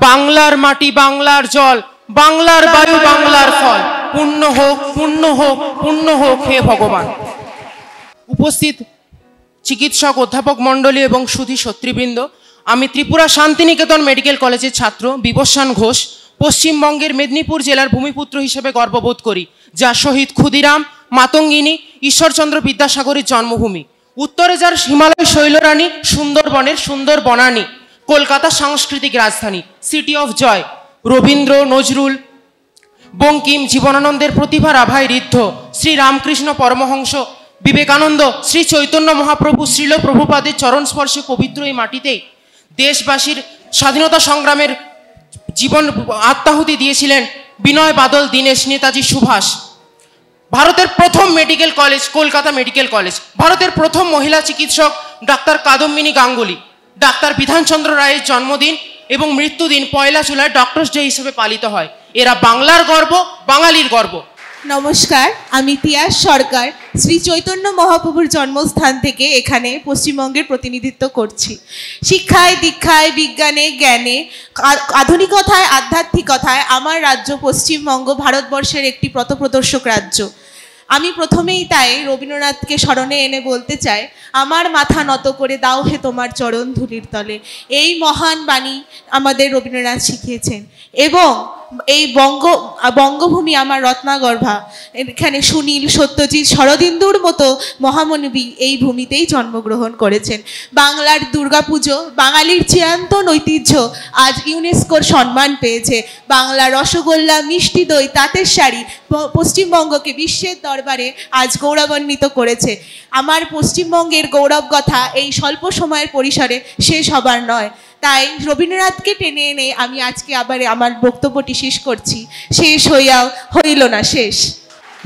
বাংলার মাটি বাংলার জল, বাংলার বায়ু বাংলার ফল, পূর্ণ হোক পূর্ণ হোক পূর্ণ হোক হে ভগবান। উপস্থিত চিকিৎসক অধ্যাপক মণ্ডলী এবং সুধী সত্রীবৃন্দ, আমি ত্রিপুরা শান্তিনিকেতন মেডিকেল কলেজের ছাত্র বিবস্বান ঘোষ পশ্চিমবঙ্গের মেদিনীপুর জেলার ভূমিপুত্র হিসেবে গর্ববোধ করি, যা শহীদ ক্ষুদিরাম, মাতঙ্গিনী, ঈশ্বরচন্দ্র বিদ্যাসাগরের জন্মভূমি। উত্তরে যার হিমালয় শৈলরানী, সুন্দরবনের সুন্দর বনানী, কলকাতা সাংস্কৃতিক রাজধানী, city of joy. Rabindra, Nazrul, Bankim, জীবনানন্দের প্রতিভার আভায় ঋদ্ধ শ্রী রামকৃষ্ণ পরমহংস, বিবেকানন্দ, শ্রী চৈতন্য মহাপ্রভু, শ্রীল প্রভুপাদের চরণ স্পর্শে পবিত্র এই মাটিতেই দেশবাসীর স্বাধীনতা সংগ্রামের জীবন আত্মাহুতি দিয়েছিলেন বিনয় বাদল, দীনেশ, নেতাজি সুভাষ। ভারতের প্রথম medical college Kolkata medical college. ভারতের প্রথম মহিলা চিকিৎসক ডাক্তার কাদম্বিনী গাঙ্গুলি। ডাক্তার বিধানচন্দ্র রায়ের জন্মদিন এবং মৃত্যুদিন 1 জুলাই ডক্টরস ডে হিসেবে পালিত হয়। এরা বাংলার গর্ব, বাঙালির গর্ব। নমস্কার, আমি তিয়াস সরকার শ্রী চৈতন্য মহাপ্রভুর জন্মস্থান থেকে এখানে পশ্চিমবঙ্গের প্রতিনিধিত্ব করছি। শিক্ষায়, দীক্ষায়, বিজ্ঞানে, জ্ঞানে, আধুনিকতায়, আধ্যাত্মিকতায় আমার রাজ্য পশ্চিমবঙ্গ ভারতবর্ষের একটি পথপ্রদর্শক রাজ্য। আমি প্রথমেই তাই রবীন্দ্রনাথকে স্মরণে এনে বলতে চাই, আমার মাথা নত করে দাও হে তোমার চরণ ধুলির তলে। এই মহান বাণী আমাদের রবীন্দ্রনাথ শিখিয়েছেন এবং এই বঙ্গভূমি আমার রত্নাগর্ভা। এখানে সুনীল, সত্যজিৎ, শরদিন্দুর মতো মহামানবী এই ভূমিতেই জন্মগ্রহণ করেছেন। বাংলার দুর্গাপুজো, বাঙালির চিরন্তন ঐতিহ্য আজ ইউনেস্কোর সম্মান পেয়েছে। বাংলার রসগোল্লা, মিষ্টি দই, তাঁতের শাড়ি পশ্চিমবঙ্গকে বিশ্বের দরবারে আজ গৌরবান্বিত করেছে। আমার পশ্চিমবঙ্গের গৌরব কথা এই স্বল্প সময়ের পরিসরে শেষ হবার নয়। তাই রবীন্দ্রনাথকে টেনে এনে আমি আজকে আবার আমার বক্তব্যটি শেষ করছি। শেষ হইল না শেষ।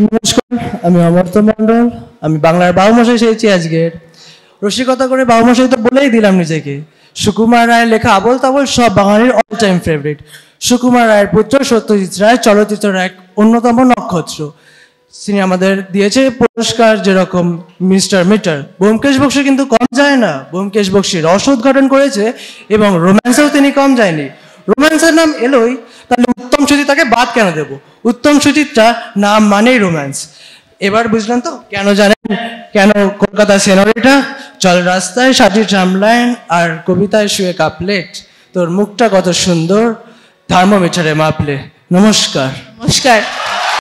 নমস্কার, আমি অমর্ত্য মণ্ডল। আমি বাংলার বাবুমশাই সেরেছি আজকের। রসিকতা করে বাবুমশাই তো বলেই দিলাম নিজেকে। সুকুমার রায়ের লেখা আবল তাবল সব বাঙালির অল টাইম ফেভারিট। সুকুমার রায়ের পুত্র সত্যজিৎ রায় চলচ্চিত্রের এক অন্যতম নক্ষত্র। তিনি আমাদের দিয়েছে পুরস্কার, যেরকম মিস্টার মিটার। ব্যোমকেশ বক্সী কিন্তু কম যায় না। ব্যোমকেশ বক্সী রস উদ্ঘাটন করেছে এবং রোম্যান্সেও তিনি কম যায়নি। রোম্যান্সের নাম এলোই, তাহলে উত্তম সুচিত তাকে বাদ কেন দেব? উত্তম সুচিত্রা নাম মানেই রোম্যান্স। এবার বুঝলেন তো কেন? জানেন কেন কলকাতা সেনরিটা? চল রাস্তায় সাজি ট্রামলাইন আর কবিতায় শুয়ে কাপলেট, তোর মুখটা কত সুন্দর থার্মোমিটারে মাপলে। নমস্কার। নমস্কার।